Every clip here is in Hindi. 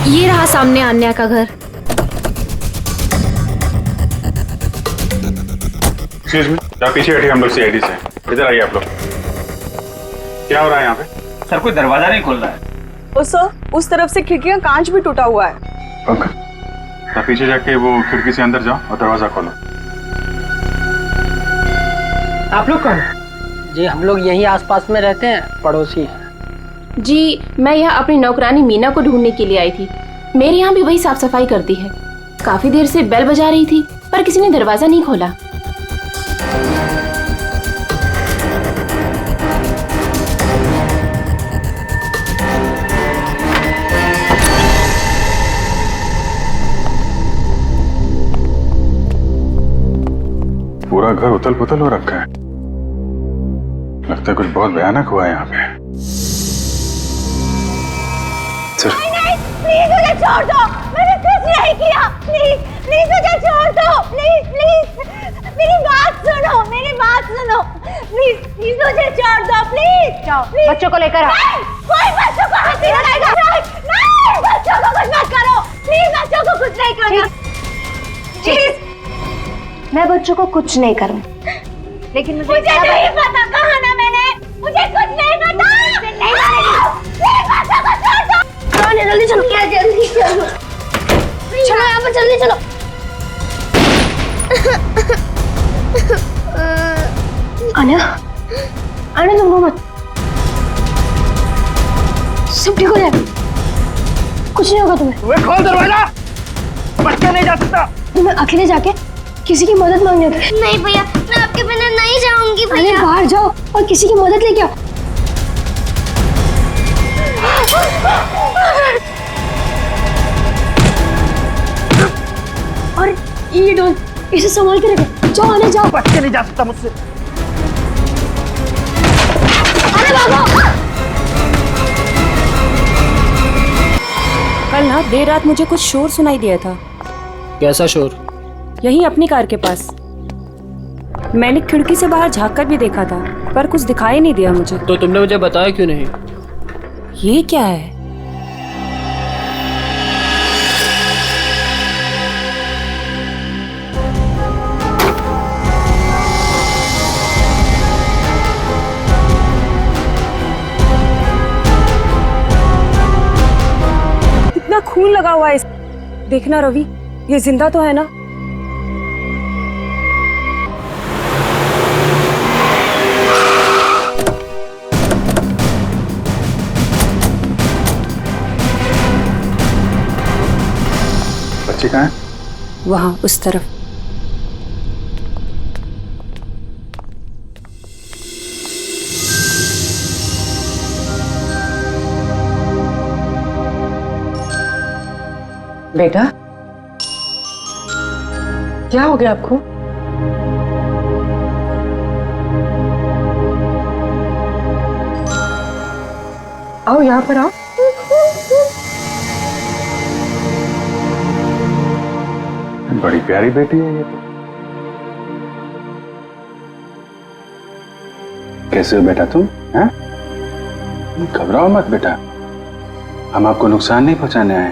ये रहा सामने आन्या का घर। एक्सक्यूज मी, आप पीछे हटिए, हम लोग सीआईडी से। इधर आइए आप लोग। क्या हो रहा है यहाँ पे? सर कोई दरवाजा नहीं खोल रहा है। उस तरफ से खिड़की का कांच भी टूटा हुआ है। ओके, आप पीछे जाके वो खिड़की से अंदर जाओ और दरवाजा खोलो। आप लोग कौन? जी हम लोग यहीं आसपास में रहते हैं, पड़ोसी हैं। जी मैं यहाँ अपनी नौकरानी मीना को ढूंढने के लिए आई थी। मेरे यहाँ भी वही साफ सफाई करती है। काफी देर से बेल बजा रही थी पर किसी ने दरवाजा नहीं खोला। पूरा घर उथल पुथल हो रखा है। लगता है कुछ बहुत भयानक हुआ है यहाँ पे। नहीं, प्लीज मुझे छोड़ दो, मैंने कुछ नहीं किया। प्लीज प्लीज मुझे छोड़ दो, प्लीज प्लीज मेरी बात सुनो, प्लीज प्लीज मुझे छोड़ दो, प्लीज। बच्चों को लेकर आओ। कोई बच्चों को हाथ नहीं लगाएगा। नहीं, बच्चों को कुछ मत करो, प्लीज बच्चों को कुछ नहीं करना। प्लीज मैं बच्चों को कुछ नहीं करूँ, लेकिन मुझे नहीं पता, कहा ना मैंने, मुझे कुछ नहीं पता। नहीं मारेगी। प्लीज बच्चों को छोड़ दो। जल्दी चलो, क्या जल्दी चलो, चलो यहाँ पर जल्दी चलो। आन्या, आन्या तुम रो मत, सब ठीक हो जाएगा, कुछ नहीं होगा तुम्हें। वे खोल दरवाजा, बच्चा नहीं जा सकता। तुम्हें अकेले जाके किसी की मदद मांगने होती है। नहीं भैया, मैं आपके बिना नहीं जाऊंगी भैया। बाहर जाओ और किसी की मदद लेके आओ। और ये डॉल, इसे संभाल के रखे। जाओ आने जाओ। बच्चा नहीं जा सकता मुझसे। अरे भागो। कल ना देर रात मुझे कुछ शोर सुनाई दिया था। कैसा शोर? यहीं अपनी कार के पास। मैंने खिड़की से बाहर झाँक कर भी देखा था पर कुछ दिखाई नहीं दिया मुझे। तो तुमने मुझे बताया क्यों नहीं? ये क्या है? कितना खून लगा हुआ है इस। देखना रवि, ये जिंदा तो है ना? बच्चे कहाँ हैं? वहाँ उस तरफ। बेटा, क्या हो गया आपको? आओ यहाँ पर आओ। बड़ी प्यारी बेटी है ये तो। कैसे हो बेटा तुम? हैं? घबराओ मत बेटा, हम आपको नुकसान नहीं पहुंचाने आए।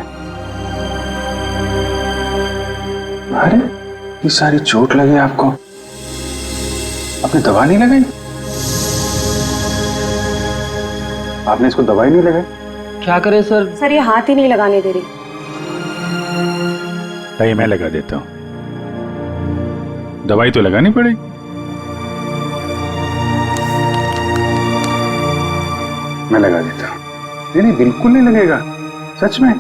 अरे ये सारी चोट लगी आपको, आपने दवा नहीं लगाई? आपने इसको दवाई नहीं लगाई? क्या करें सर? सर ये हाथ ही नहीं लगाने दे रही। नहीं, मैं लगा देता हूं, दवाई तो लगानी पड़ेगी। मैं लगा देता हूं। नहीं नहीं, बिल्कुल नहीं लगेगा, सच में।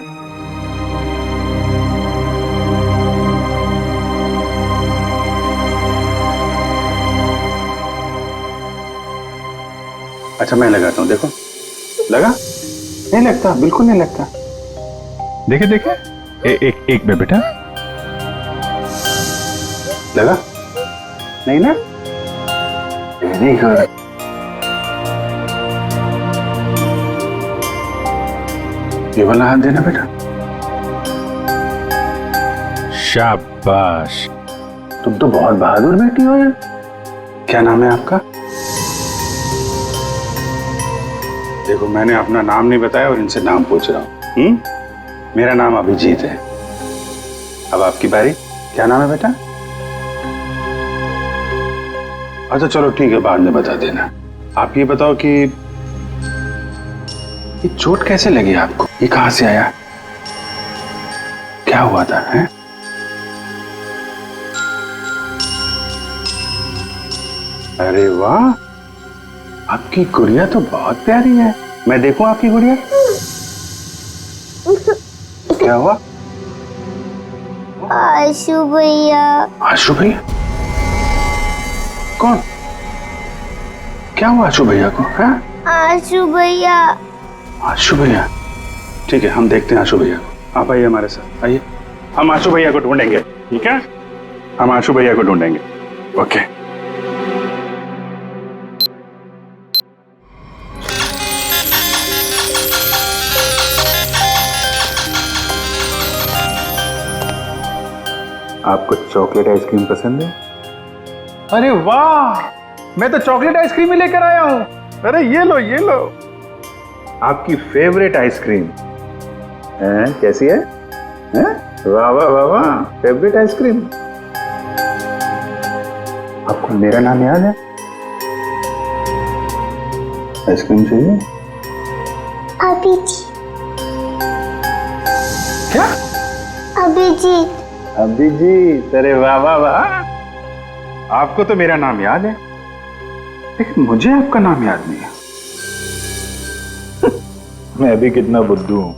अच्छा मैं लगाता हूं, देखो लगा? नहीं लगता, बिल्कुल नहीं लगता। देखे देखे, एक में बेटा लगा? नहीं ना? Very good. ये वाला हाथ देना बेटा। शाबाश, तुम तो बहुत बहादुर बेटी हो यार। क्या नाम है आपका? देखो मैंने अपना नाम नहीं बताया और इनसे नाम पूछ रहा हूँ। मेरा नाम अभिजीत है। अब आपकी बारी। क्या नाम है बेटा? अच्छा चलो ठीक है, बाद में बता देना। आप ये बताओ कि ये चोट कैसे लगी आपको? ये कहां से आया? क्या हुआ था? है? अरे वाह, आपकी गुड़िया तो बहुत प्यारी है। मैं देखूं आपकी गुड़िया? क्या हुआ? आशु भैया। आशु भैया? कौन? क्या हुआ आशु भैया को? है? आशु भैया। आशु भैया? ठीक है, हम देखते हैं आशु भैया को। आप आइए हमारे साथ, आइए। हम आशु भैया को ढूंढेंगे, ठीक है? हम आशु भैया को ढूंढेंगे। ओके। आपको चॉकलेट आइसक्रीम पसंद है? अरे वाह, मैं तो चॉकलेट आइसक्रीम ही लेकर आया हूं। अरे ये लो, ये लो, आपकी फेवरेट आइसक्रीम। कैसी है? वाह वाह वाह वाह, फेवरेट आइसक्रीम। आपको मेरा नाम याद है? आइसक्रीम चाहिए? अभिजीत। क्या? अभिजीत। अभिजीत, अरे वाह वाह वाह, आपको तो मेरा नाम याद है, लेकिन मुझे आपका नाम याद नहीं है। मैं अभी कितना बुद्धू हूं,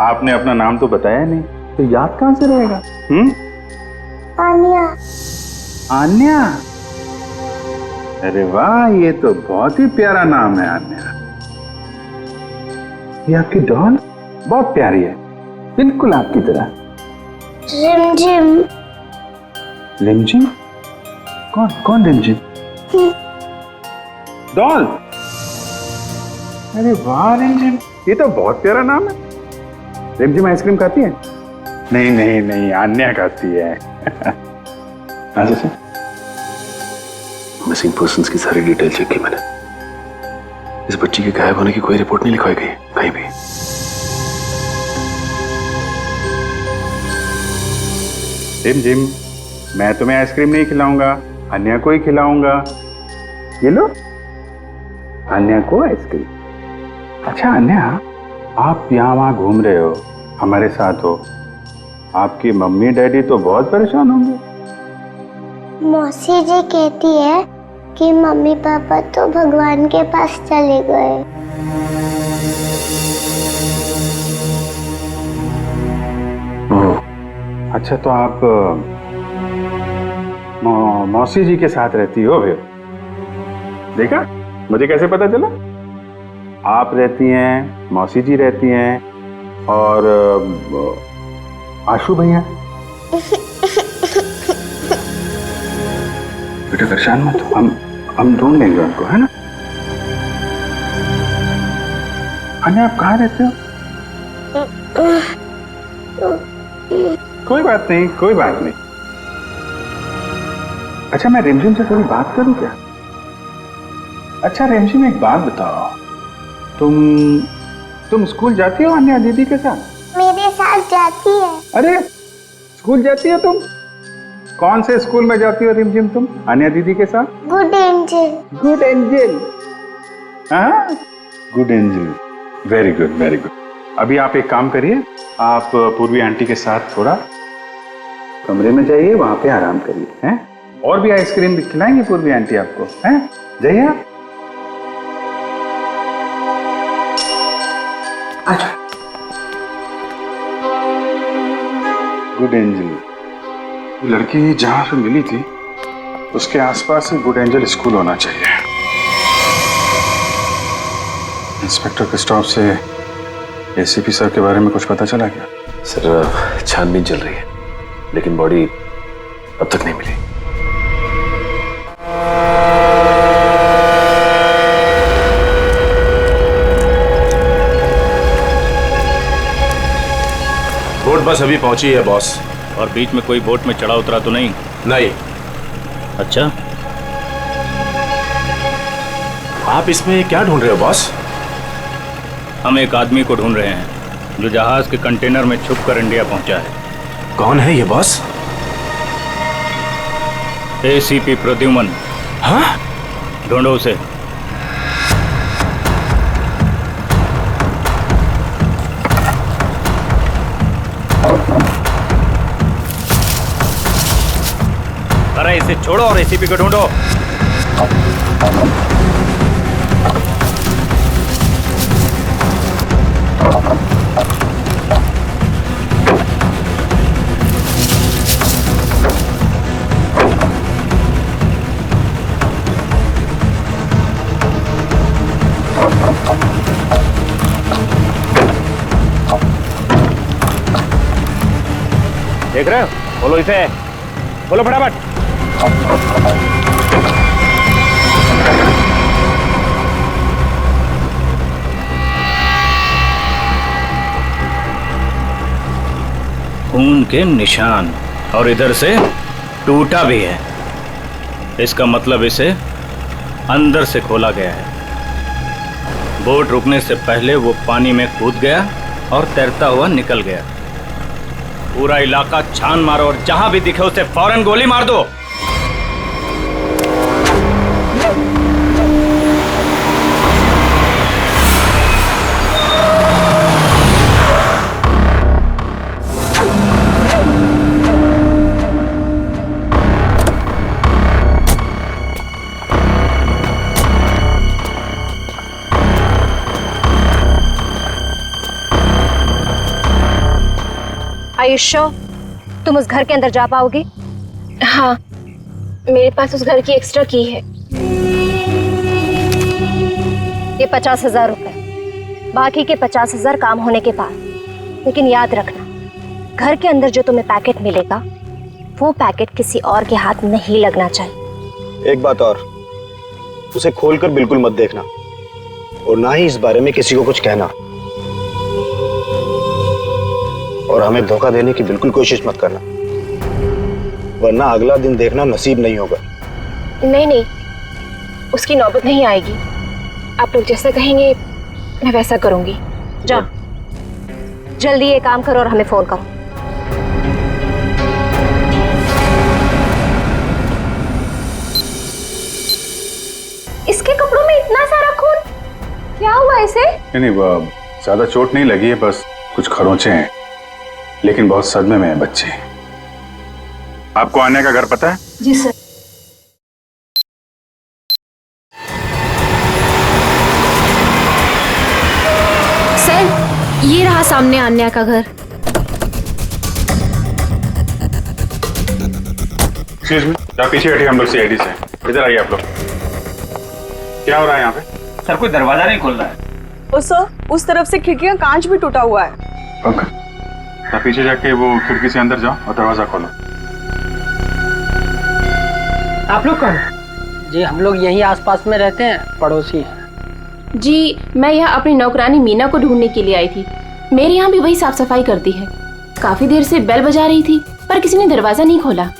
आपने अपना नाम तो बताया नहीं, तो याद कहां से रहेगा? आन्या। आन्या? अरे वाह, ये तो बहुत ही प्यारा नाम है आन्या। ये आपकी डॉल बहुत प्यारी है, बिल्कुल आपकी तरह। रिमझिम। रिमझिम? कौन कौन रिमझिम? डॉल? अरे वाह रिमझिम, ये तो बहुत प्यारा नाम है। रिमझिम आइसक्रीम खाती है? नहीं नहीं नहीं, आन्या खाती है। अच्छा, मिसिंग पर्संस की सारी डिटेल चेक की मैंने। इस बच्ची के गायब होने की कोई रिपोर्ट नहीं लिखवाई गई कहीं भी। रिमझिम, मैं तुम्हें आइसक्रीम नहीं खिलाऊंगा, अन्या को ही खिलाऊंगा। ये लो, अन्या को आइसक्रीम। अच्छा अन्या, आप यहाँ वहाँ घूम रहे हो, हमारे साथ हो, आपकी मम्मी डैडी तो बहुत परेशान होंगे। मौसी जी कहती है कि मम्मी पापा तो भगवान के पास चले गए। अच्छा, तो आप मौसी जी के साथ रहती हो फिर? देखा, मुझे कैसे पता चला? आप रहती हैं, मौसी जी रहती हैं, और आशु भैया। बेटा परेशान मत, हम ढूंढ लेंगे उनको, है ना? अन्या, आप कहाँ रहते हो? कोई बात नहीं, कोई बात नहीं। अच्छा, मैं रिमझिम से थोड़ी बात करूं क्या? अच्छा रिमझिम, एक बात बताओ, तुम स्कूल जाती हो अन्या दीदी के साथ? मेरे साथ जाती है। अरे, स्कूल जाती हो तुम? कौन से स्कूल में जाती हो रिमझिम तुम अन्या दीदी के साथ? Good angel. Good angel? हाँ, good angel, very good very good. अभी आप एक काम करिए, आप पूर्वी आंटी के साथ थोड़ा कमरे में जाइए, वहां पे आराम करिए, हैं? और भी आइसक्रीम भी खिलाएंगे पूर्वी आंटी आपको, हैं? जाइए आप। अच्छा, गुड एंजल लड़की जहां से मिली थी उसके आसपास ही गुड एंजल स्कूल होना चाहिए। इंस्पेक्टर क्रिस्टोफ से एसीपी सर के बारे में कुछ पता चला क्या? सर, छानबीन चल रही है, लेकिन बॉडी अब तक नहीं मिली। बोट बस अभी पहुंची है बॉस। और बीच में कोई बोट में चढ़ा उतरा तो नहीं? नहीं। अच्छा, आप इसमें क्या ढूंढ रहे हो बॉस? हम एक आदमी को ढूंढ रहे हैं जो जहाज के कंटेनर में छुप कर इंडिया पहुंचा है। कौन है ये बॉस? एसीपी प्रद्युमन। हाँ? ढूंढो उसे। अरे इसे छोड़ो और एसीपी को ढूंढो। देख रहे हो? बोलो इसे, बोलो फटाफट। खून के निशान, और इधर से टूटा भी है। इसका मतलब इसे अंदर से खोला गया है। बोट रुकने से पहले वो पानी में कूद गया और तैरता हुआ निकल गया। पूरा इलाका छान मारो और जहां भी दिखे उसे फौरन गोली मार दो। आयुष्यो, तुम उस घर के अंदर जा पाओगी? हाँ, मेरे पास उस घर की एक्स्ट्रा की है। ये 50,000 रुपए, बाकी के 50,000 काम होने के बाद। लेकिन याद रखना, घर के अंदर जो तुम्हें पैकेट मिलेगा वो पैकेट किसी और के हाथ नहीं लगना चाहिए। एक बात और, उसे खोलकर बिल्कुल मत देखना और ना ही इस बारे में किसी को कुछ कहना, और हमें धोखा देने की बिल्कुल कोशिश मत करना, वरना अगला दिन देखना नसीब नहीं होगा। नहीं नहीं, उसकी नौबत नहीं आएगी। आप लोग जैसा कहेंगे मैं वैसा करूंगी। जाओ, जल्दी ये काम करो और हमें फोन करो। इसके कपड़ों में इतना सारा खून, क्या हुआ इसे? नहीं, ज्यादा चोट नहीं लगी है, बस कुछ खरोंचे हैं, लेकिन बहुत सदमे में है बच्चे। आपको आने का घर पता है? जी सर। सर, ये रहा सामने आन्या का घर। एक्सक्यूज मी, आप पीछे हटिए, हम लोग सीआईडी से। इधर आइए आप लोग। क्या हो रहा है यहाँ पे? सर कोई दरवाजा नहीं खोल रहा है। ओ सर, उस तरफ से खिड़की का कांच भी टूटा हुआ है। पंकज, आप पीछे जाके वो खिड़की से अंदर जाओ और दरवाजा खोलो। आप लोग कौन? जी हम लोग यही आसपास में रहते हैं, पड़ोसी हैं। जी मैं यहाँ अपनी नौकरानी मीना को ढूंढने के लिए आई थी। मेरे यहाँ भी वही साफ सफाई करती है। काफी देर से बेल बजा रही थी पर किसी ने दरवाजा नहीं खोला।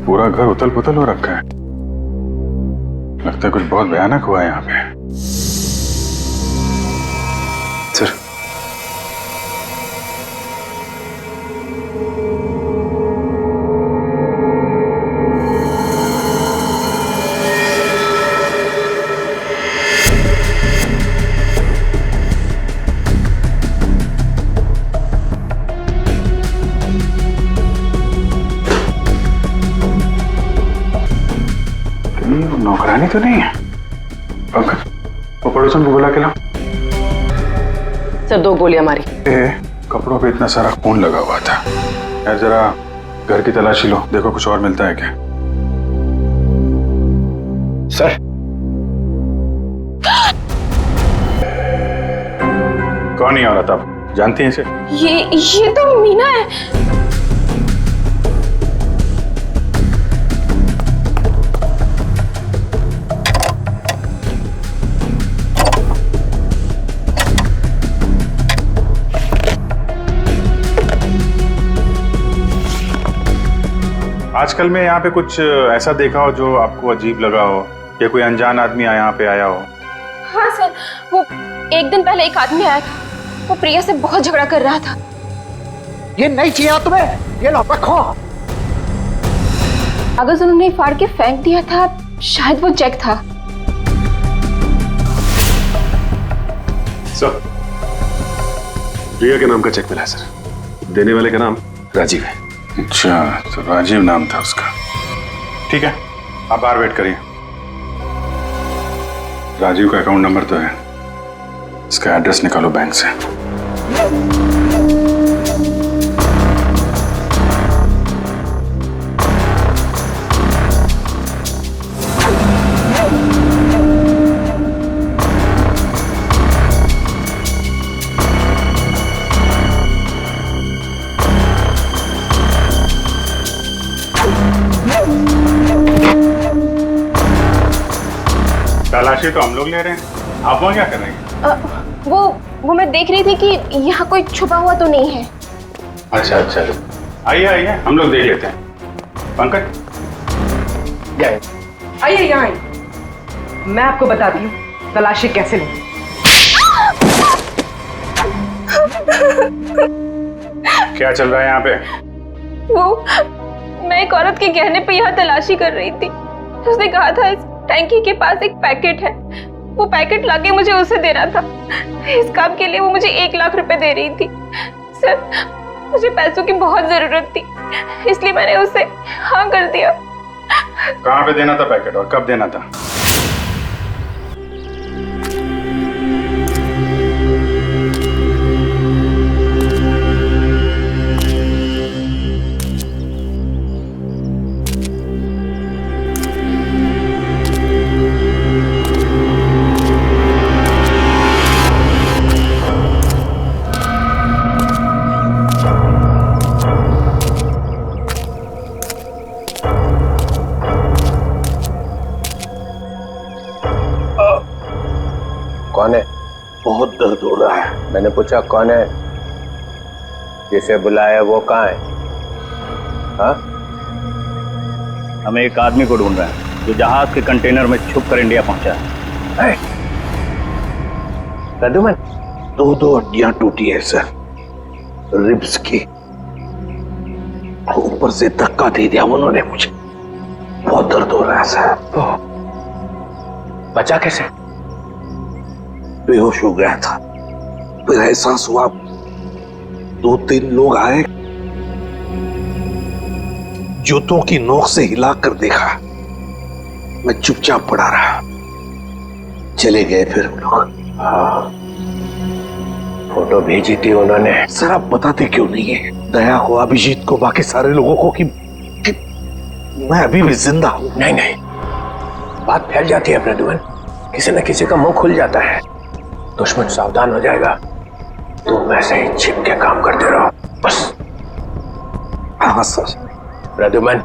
पूरा घर उथल पुथल हो रखा है। लगता है कुछ बहुत भयानक हुआ है यहाँ पे। सर, नौकरानी तो नहीं है। पंकज, वो पड़ोसन को बुला के लाओ। सर 2 गोलियां मारी। कपड़ों पे इतना सारा खून लगा हुआ था। यार जरा घर की तलाशी लो, देखो कुछ और मिलता है क्या। सर, कौन ही औरत, आप जानती हैं इसे? ये तो मीना है। आजकल में यहाँ पे कुछ ऐसा देखा हो जो आपको अजीब लगा हो, या कोई अनजान आदमी यहाँ पे आया हो? हाँ सर, वो एक दिन पहले एक आदमी आया था। वो प्रिया से बहुत झगड़ा कर रहा था। ये नहीं चाहिए तुम्हें, ये लो रखो। कागज उन्होंने फाड़ के फेंक दिया था, शायद वो चेक था। सर, प्रिया के नाम का चेक मिला है सर। देने वाले का नाम राजीव है। अच्छा, तो राजीव नाम था उसका। ठीक है, आप बाहर वेट करिए। राजीव का अकाउंट नंबर तो है, इसका एड्रेस निकालो बैंक से। तलाशी तो हम लोग ले रहे हैं, आप वहाँ क्या कर रहे हैं? वो मैं देख रही थी कि यहाँ कोई छुपा हुआ तो नहीं है। अच्छा अच्छा, आइए आइए, हम लोग देख लेते हैं। पंकज आइए यहाँ आइए, मैं आपको बताती हूँ तलाशी कैसे लें। क्या चल रहा है यहाँ पे? वो मैं एक औरत के गहने पे यहाँ तलाशी कर रही थी। उसने कहा था इस टैंकी के पास एक पैकेट है, वो पैकेट लाके मुझे उसे देना था। इस काम के लिए वो मुझे 1 लाख रुपए दे रही थी। सर, मुझे पैसों की बहुत जरूरत थी, इसलिए मैंने उसे हाँ कर दिया। कहाँ पे देना था पैकेट और कब देना था? कौन है? बहुत दर्द हो रहा है। मैंने पूछा कौन है? जिसे बुलाया वो कहाँ है? हाँ? हम एक आदमी को ढूंढ रहे हैं जो जहाज के कंटेनर में छुप कर इंडिया पहुंचा है। प्रद्युमन, 2 हड्डियां टूटी है सर, रिब्स की। ऊपर से धक्का दे दिया उन्होंने मुझे, बहुत दर्द हो रहा है सर। बचा कैसे? बेहोश हो गया था, फिर एहसास हुआ, 2-3 लोग आए, जूतों की नोक से हिलाकर देखा, मैं चुपचाप पड़ा रहा, चले गए फिर उन लोग। हाँ, फोटो भेजी थी उन्होंने। सर आप बताते क्यों नहीं है दया को, अभिजीत को, बाकी सारे लोगों को कि मैं अभी भी जिंदा हूं? नहीं नहीं, बात फैल जाती है प्रद्युमन, किसी न किसी का मुंह खुल जाता है, दुश्मन सावधान हो जाएगा। तुम ऐसे ही छिप के काम करते रहो बस। हाँ सर। प्रद्युमन,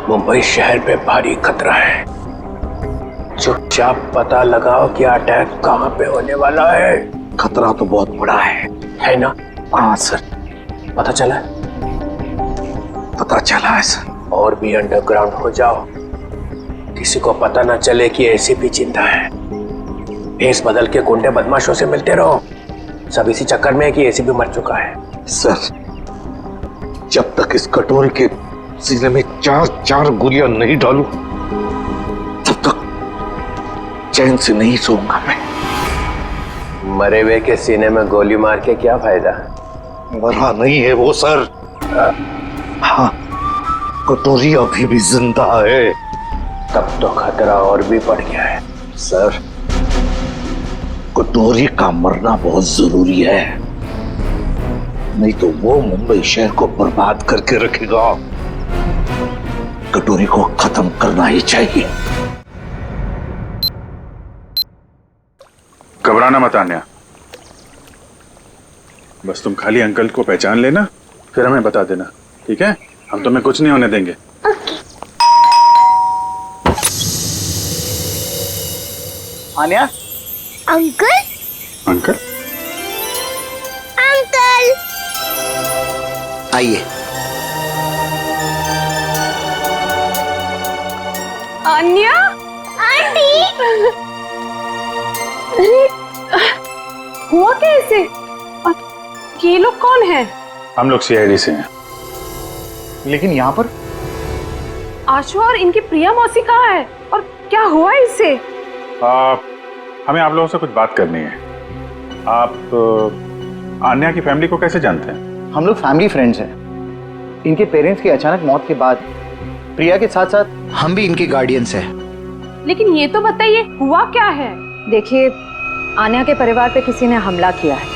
मुंबई शहर पे भारी खतरा है, चुपचाप पता लगाओ कि अटैक कहाँ पे होने वाला है। खतरा तो बहुत बड़ा है ना? हाँ सर। पता चला है? पता चला है सर। और भी अंडरग्राउंड हो जाओ, किसी को पता ना चले कि एसीपी जिंदा है। भेस बदल के गुंडे बदमाशों से मिलते रहो, सब इसी चक्कर में है कि एसीपी मर चुका है। सर, जब तक इस कटोरी के सीने में 4 गोलियां नहीं डालूं, तब तक चैन से नहीं सोऊंगा मैं। मरे हुए के सीने में गोली मार के क्या फायदा? मरा नहीं है वो सर। हाँ, कटोरी अभी भी जिंदा है। तब तो खतरा और भी बढ़ गया है। सर, कटोरी का मरना बहुत जरूरी है, नहीं तो वो मुंबई शहर को बर्बाद करके रखेगा। कटोरी को खत्म करना ही चाहिए। घबराना मत आन्या, बस तुम खाली अंकल को पहचान लेना, फिर हमें बता देना, ठीक है? हम तुम्हें कुछ नहीं होने देंगे। आन्या? अंकल? अंकल? अंकल! आइए। अन्या आंटी अरे हुआ कैसे? और ये लोग कौन है? हम लोग सीआईडी से हैं। लेकिन यहाँ पर आशु और इनकी प्रिया मौसी कहाँ है और क्या हुआ इससे? हमें आप लोगों से कुछ बात करनी है। आप आन्या की फैमिली को कैसे जानते हैं? हम लोग फैमिली फ्रेंड्स हैं। इनके पेरेंट्स की अचानक मौत के बाद प्रिया के साथ साथ हम भी इनके गार्डियंस हैं। लेकिन ये तो बताइए हुआ क्या है? देखिए, आन्या के परिवार पे किसी ने हमला किया है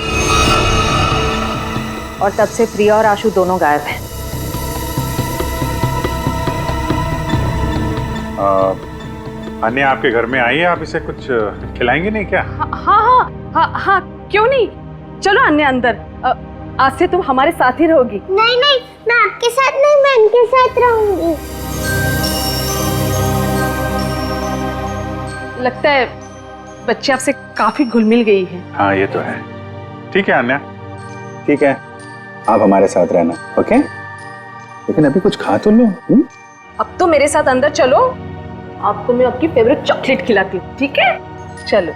और तब से प्रिया और आशु दोनों गायब हैं। आन्या आपके घर में आई है, आप इसे कुछ खिलाएंगे नहीं क्या? हाँ, क्यों नहीं? चलो अन्य अंदर। आज से तुम हमारे साथ ही रहोगी। नहीं नहीं, मैं आपके साथ नहीं, मैं इनके साथ रहूंगी। लगता है बच्चे आपसे काफी घुल मिल गई है। हाँ ये तो है। ठीक है आन्या, ठीक है, आप हमारे साथ रहना, ओके? लेकिन अभी कुछ खा तो लो। अब तो मेरे साथ अंदर चलो, आपको मैं आपकी फेवरेट चॉकलेट खिलाती हूँ, ठीक है? चलो।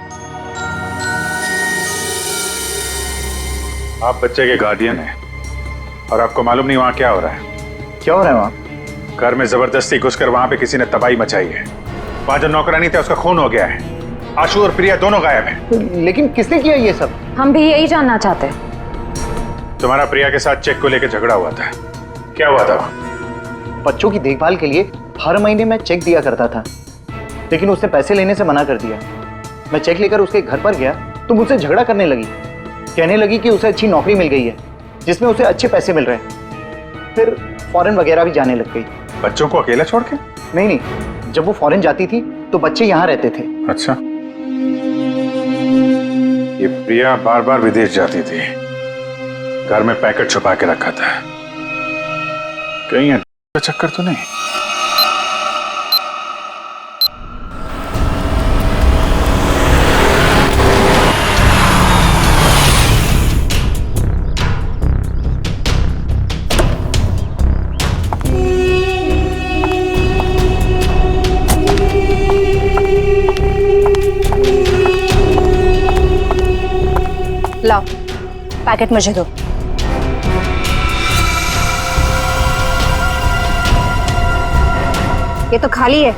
आप बच्चे के गार्डियन हैं और आपको मालूम नहीं वहाँ क्या हो रहा है? क्या हो रहा है वहाँ? घर में जबरदस्ती घुसकर वहाँ पे किसी ने तबाही मचाई है। वहाँ जो नौकरानी थे उसका खून हो गया है। आशु और प्रिया दोनों गायब हैं। लेकिन किसने किया ये सब? हम भी यही जानना चाहते हैं। तुम्हारा प्रिया के साथ चेक को लेकर झगड़ा हुआ था, क्या हुआ था? बच्चों की देखभाल के लिए हर महीने मैं चेक दिया करता था, लेकिन उसने पैसे लेने से मना कर दिया। मैं चेक लेकर उसके घर पर गया तो मुझसे झगड़ा करने लगी। कहने लगी कि उसे अच्छी नौकरी मिल गई है जिसमें उसे अच्छे पैसे मिल रहे हैं। फिर फॉरेन वगैरह भी जाने लग गई। बच्चों को अकेला छोड़ के? नहीं, जब वो फॉरेन जाती थी तो बच्चे यहाँ रहते थे। अच्छा, ये प्रिया बार बार विदेश जाती थी, घर में पैकेट छुपा के रखा था। कहीं चक्कर तो नहीं? लाओ, पैकेट मुझे दो। ये तो खाली है।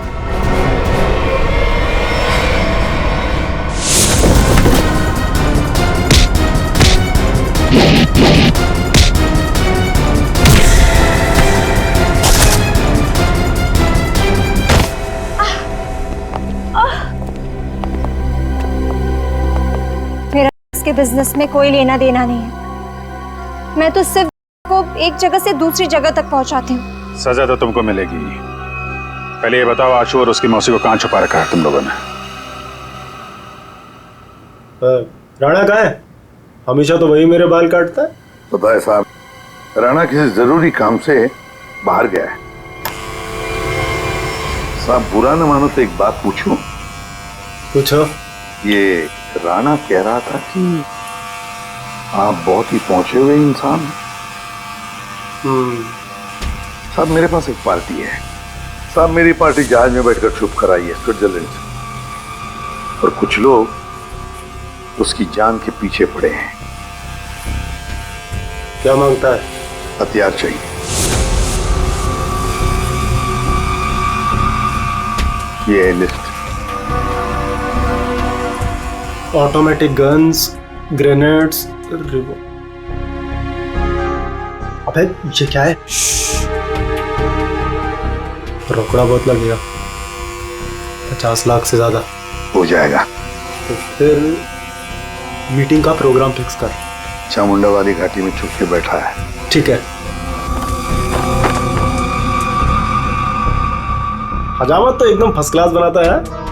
मेरा इसके बिजनेस में कोई लेना देना नहीं है। मैं तो सिर्फ को एक जगह से दूसरी जगह तक पहुंचाती हूँ। सजा तो तुमको मिलेगी। पहले ये बताओ, आशु और उसकी मौसी को कहाँ छुपा रखा है तुम लोगों ने? राणा कहाँ है? हमेशा तो वही मेरे बाल काटता है। पता है साहब, राणा किसी जरूरी काम से बाहर गया है। साहब बुरा न मानो तो एक बात पूछूं? पूछो। ये राणा कह रहा था कि आप बहुत ही पहुंचे हुए इंसान हैं। साहब मेरे पास एक पार्टी है। साहब मेरी पार्टी जहाज में बैठकर छुप कर आई है स्विट्जरलैंड से, और कुछ लोग उसकी जान के पीछे पड़े हैं। क्या मांगता है? हथियार चाहिए। ये है लिस्ट। ऑटोमेटिक गन्स, ग्रेनेड्स, अबे ये क्या है? रोकड़ा बहुत लगेगा, 50 लाख से ज्यादा हो जाएगा। तो फिर मीटिंग का प्रोग्राम फिक्स कर। चामुंडा वाली घाटी में छुप के बैठा है। ठीक है। हजामत तो एकदम फर्स्ट क्लास बनाता है।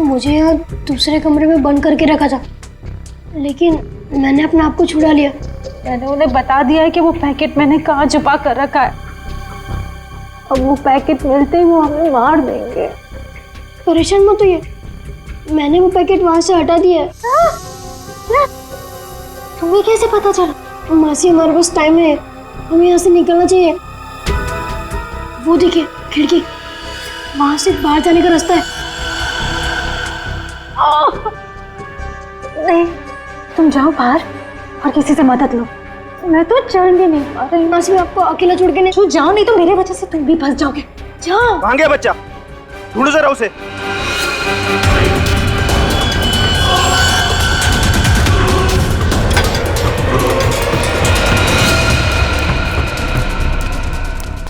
मुझे यहाँ दूसरे कमरे में बंद करके रखा था, लेकिन मैंने अपने आप को छुड़ा लिया। मैंने उन्हें बता दिया है कि वो पैकेट मैंने कहाँ छुपा कर रखा है। अब वो पैकेट मिलते ही वो हमें मार देंगे। परेशान मत होइए, मैंने वो पैकेट वहां से हटा दिया है। तुम्हें कैसे पता चला? मासी हमारे पास टाइम है, हमें यहाँ से निकलना चाहिए। वो देखिए खिड़की, वहां से बाहर जाने का रास्ता है। नहीं, तुम जाओ बाहर और किसी से मदद लो। मैं तो चल भी नहीं पा रही। मासी मैं आपको अकेला छोड़ के नहीं। तू जाओ, नहीं तो मेरे वजह से तुम भी फंस जाओगे। जाओ। कहाँ गया बच्चा? ढूंढो जरा उसे।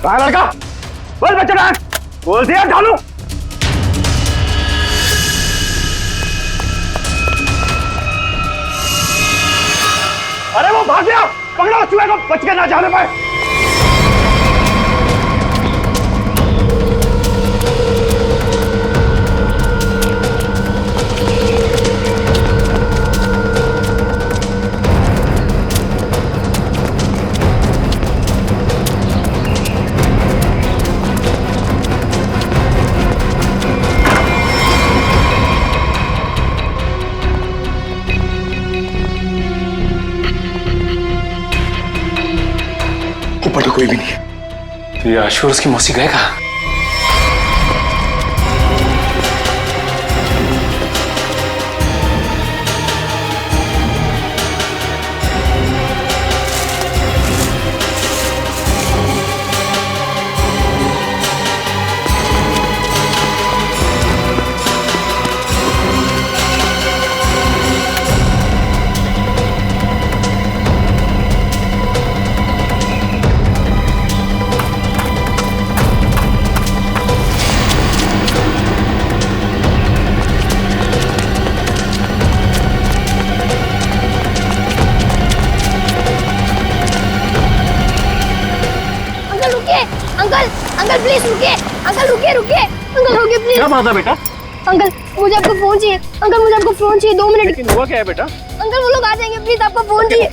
कहाँ लड़का? बोल बच्चा कहाँ? बोल दिया ढालू। अरे वो भाग गया, पकड़ो चूहे को, बच के ना जाने पाए। ऊपर तो कोई भी नहीं है। तो ये आशु और उसकी मौसी गए कहाँ? अंकल प्लीज रुकिए, अंकल रुकिए रुकिए, अंकल रुकिए प्लीज। क्या बात है बेटा? अंकल मुझे आपका फोन चाहिए, अंकल मुझे आपका फोन चाहिए, 2 मिनट। लेकिन हुआ क्या है बेटा? अंकल वो लोग आ जाएंगे, प्लीज आपका फोन चाहिए।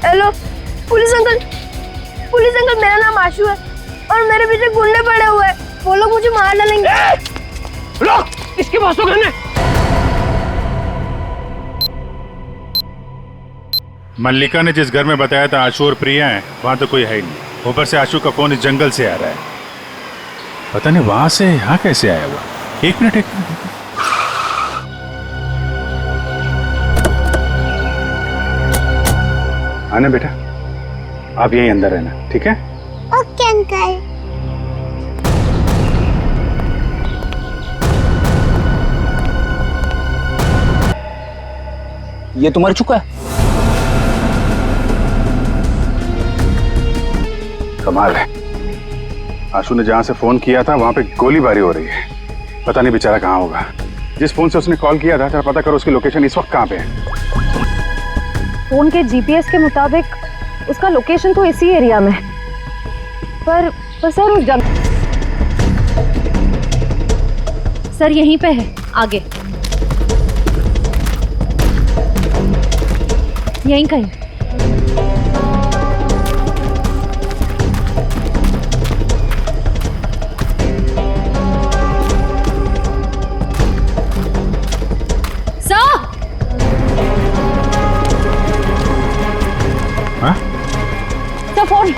हेलो पुलिस अंकल मेरा नाम आशु है और मेरे पीछे गुंडे पड़े हुए हैं, वो लोग मुझे मार डालेंगे। लोग इसके पास तो घर में। मल्लिका ने जिस घर में बताया था आशु और प्रिया हैं, वहां तो कोई है ही नहीं। ऊपर से आशु का फोन इस जंगल से आ रहा है, पता नहीं वहां से यहाँ कैसे आया हुआ। एक मिनट। आना बेटा, आप यहीं अंदर रहना, ठीक है? Okay uncle. ये तो मर चुका है। कमाल है, आशु ने जहां से फोन किया था वहां पे गोलीबारी हो रही है। पता नहीं बेचारा कहाँ होगा। जिस फोन से उसने कॉल किया था, जरा पता करो उसकी लोकेशन इस वक्त कहाँ पे है। फोन के जीपीएस के मुताबिक उसका लोकेशन तो इसी एरिया में है, पर सर उस जगह सर यहीं पे है, आगे यहीं कहीं। फोन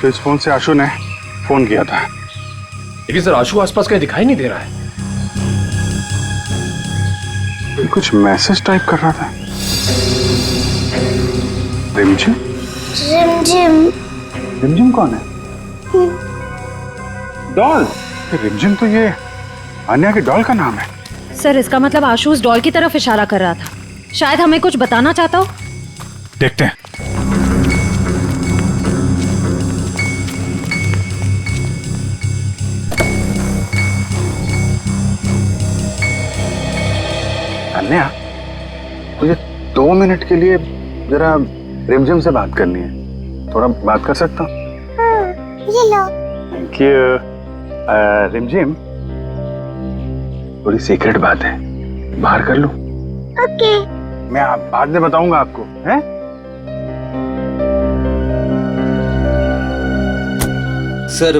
तो इस फोन से आशु ने फोन किया था, लेकिन सर आशु आसपास कहीं दिखाई नहीं दे रहा है। ये कुछ मैसेज टाइप कर रहा था। रिमझिम? रिमझिम कौन है? डॉल? रिमझिम तो ये अन्या की डॉल का नाम है। सर इसका मतलब आशु उस डॉल की तरफ इशारा कर रहा था, शायद हमें कुछ बताना चाहता हो। देखते हैं। अन्या, मुझे 2 मिनट के लिए जरा रिमझिम से बात करनी है, थोड़ा बात कर सकता हूँ? ये लो। Thank you. रिमझिम, थोड़ी सीक्रेट बात है, बाहर कर लूं? ओके। मैं बाद में बताऊंगा आपको, हैं? सर,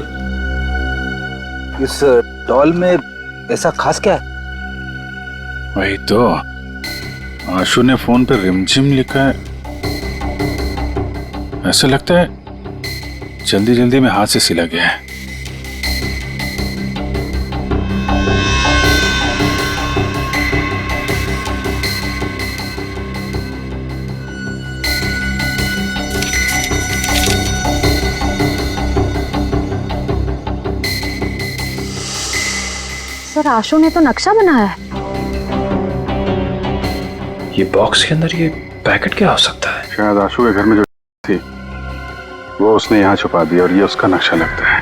इस डॉल में ऐसा खास क्या है? वही तो, आशु ने फोन पे रिमझिम लिखा है। ऐसा लगता है जल्दी जल्दी में हाथ से सिला गया है। सर, आशु ने तो नक्शा बनाया है। ये बॉक्स के अंदर ये पैकेट क्या हो सकता है? शायद आशु के घर में जो थी वो उसने यहाँ छुपा दी और ये उसका नक्शा लगता है।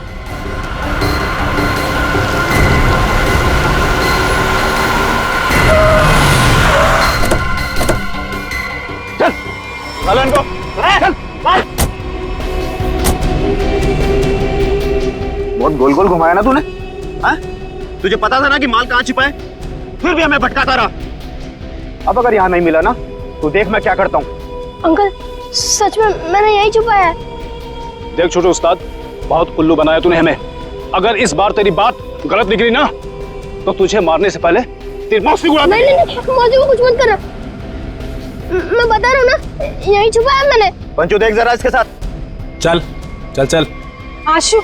चल, चल इनको, चल, चल। बहुत गोल गोल घुमाया ना तूने, हाँ? तुझे पता था ना कि माल कहाँ छिपा है, फिर भी हमें भटकाता रहा। अब अगर यहाँ नहीं मिला ना तो देख मैं क्या करता हूँ। अंकल, सच में मैंने यही छुपाया है। देख छोटे उस्ताद, बहुत उल्लू बनाया तूने हमें। अगर इस बार तेरी बात गलत निकली ना तो तुझे मारने से पहले तेरी मौत भी उड़ा दूंगा। नहीं, मौसी को कुछ मत करना। मैं बता रहा हूँ ना, यही छुपाया मैंने। पंचू देख जरा इसके साथ। चल चल चल। आशु,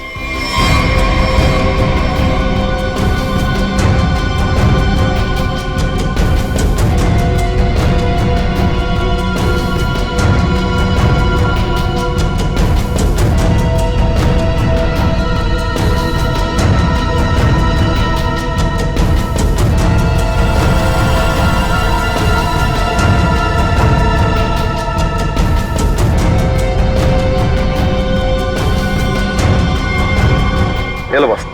ये लो बस।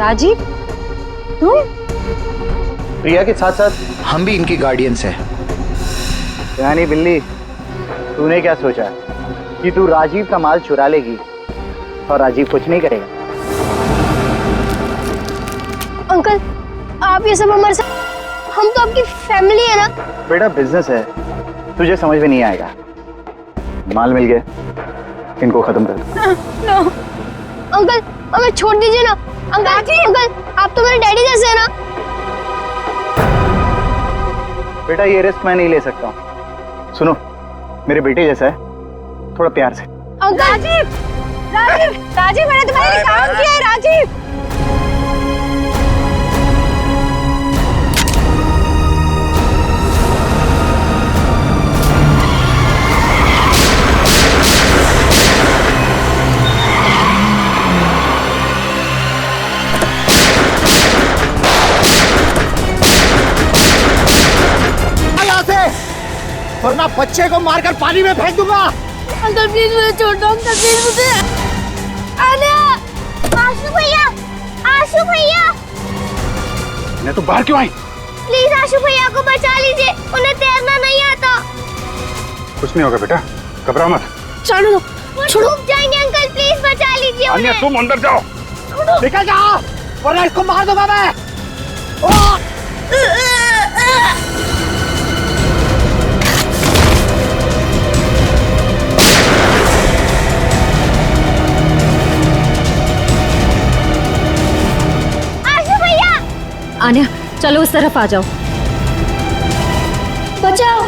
राजीव, तुम? प्रिया के साथ साथ हम भी इनकी गार्डियंस हैं। यानी बिल्ली, तूने क्या सोचा कि तू राजीव का माल चुरा लेगी और राजीव कुछ नहीं करेगा? अंकल, आप ये सब हमारे साथ, हम तो आपकी फैमिली है ना। बेटा बिजनेस है, तुझे समझ में नहीं आएगा। माल मिल गया, इनको खत्म कर। नो अंकल, हमें छोड़ दीजिए ना। अंकल, आप तो मेरे डैडी जैसे हैं ना। बेटा ये रिस्क मैं नहीं ले सकता हूँ। सुनो, मेरे बेटे जैसा है, थोड़ा प्यार से। राजीव, राजीव, राजीव, मैंने तुम्हारे लिए काम किया है। राजीव, वरना बच्चे को मारकर पानी में फेंक दूंगा। अंकल प्लीज मुझे छोड़ दो। अंकल प्लीज मुझे। आशु भैया, आशु भैया, मैं तो बाहर क्यों आई? प्लीज आशु भैया को बचा लीजिए, उन्हें तैरना नहीं आता। कुछ नहीं होगा बेटा, घबराओ मत। छोड़ो, छोड़ो जाएंगे। अंकल प्लीज बचा लीजिए अन्य उन्हें। तुम अंदर जाओ। निकल जाओ वरना इसको मार दूंगा मैं। आन्या, चलो उस तरफ आ जाओ। बचाओ,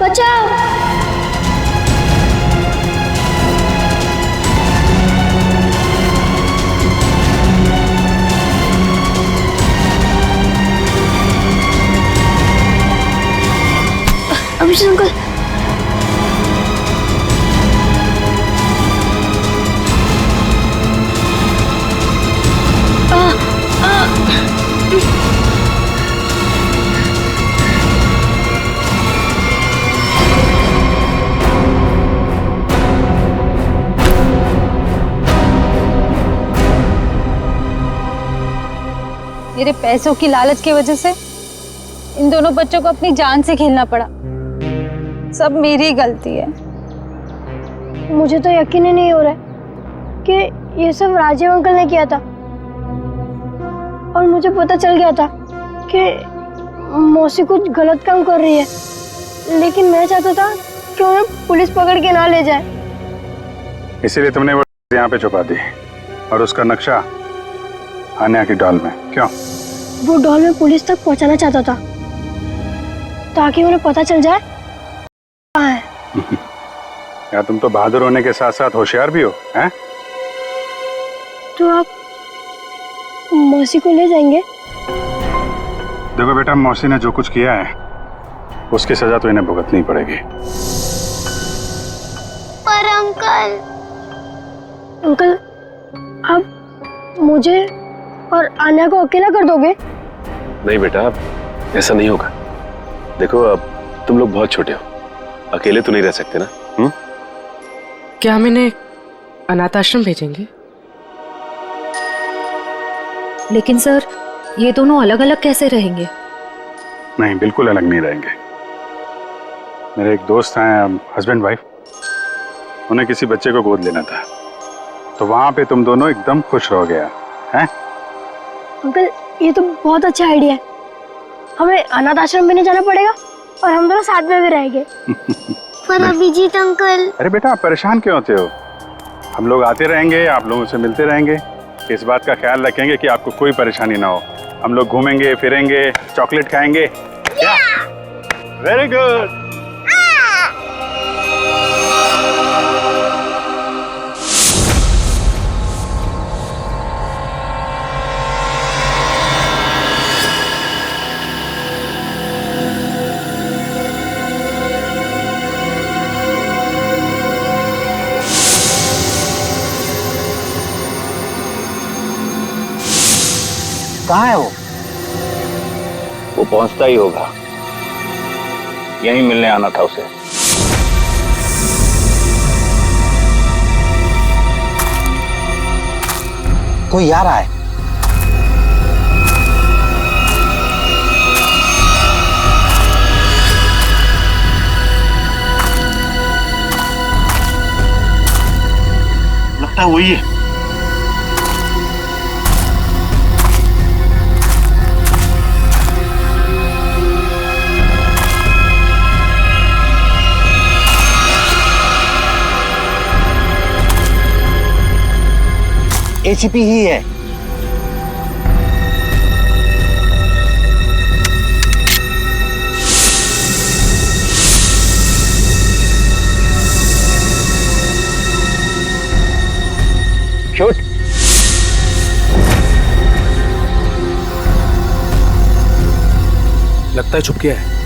बचाओ। अभिषेक अंकल, मेरे पैसों की लालच की वजह से इन दोनों बच्चों को अपनी जान से खेलना पड़ा। सब मेरी गलती है। मुझे तो यकीन ही नहीं हो रहा है कि ये सब राजीव अंकल ने किया था। और मुझे पता चल गया था कि मौसी कुछ गलत काम कर रही है, लेकिन मैं चाहता था कि उन्हें पुलिस पकड़ के ना ले जाए। इसीलिए तुमने वो यहाँ पे छुपा दी और उसका नक्शा आन्या की डॉल में। क्यों? वो डॉल में पुलिस तक पहुंचाना चाहता था ताकि उन्हें पता चल जाए कहाँ है। यार तुम तो बहादुर होने के साथ साथ होशियार भी हो, हैं? तो आप मौसी को ले जाएंगे? देखो बेटा, मौसी ने जो कुछ किया है उसकी सजा तो इन्हें भुगतनी पड़ेगी। पर अंकल आप मुझे और आन्या को अकेला कर दोगे? नहीं बेटा, ऐसा नहीं होगा। देखो अब तुम लोग बहुत छोटे हो, अकेले तो नहीं रह सकते ना। क्या हम इन्हें अनाथ आश्रम भेजेंगे? लेकिन सर, ये दोनों अलग अलग कैसे रहेंगे? नहीं, बिल्कुल अलग नहीं रहेंगे। मेरे एक दोस्त हैं, हस्बैंड वाइफ, उन्हें किसी बच्चे को गोद लेना था, तो वहां पे तुम दोनों एकदम खुश रहोगे हैं? अंकल ये तो बहुत अच्छा आइडिया है। हमें अनाथ आश्रम में नहीं जाना पड़ेगा और हम दोनों साथ में भी रहेंगे। पर अभिजीत अंकल। अरे बेटा, आप परेशान क्यों होते हो? हम लोग आते रहेंगे, आप लोगों से मिलते रहेंगे। इस बात का ख्याल रखेंगे कि आपको कोई परेशानी ना हो। हम लोग घूमेंगे फिरेंगे, चॉकलेट खाएंगे। Very good. कहाँ है वो पहुंचता ही होगा। यहीं मिलने आना था उसे। कोई आ रहा है। लगता है वही है। एसीपी ही है। शूट। लगता है छुप गया है।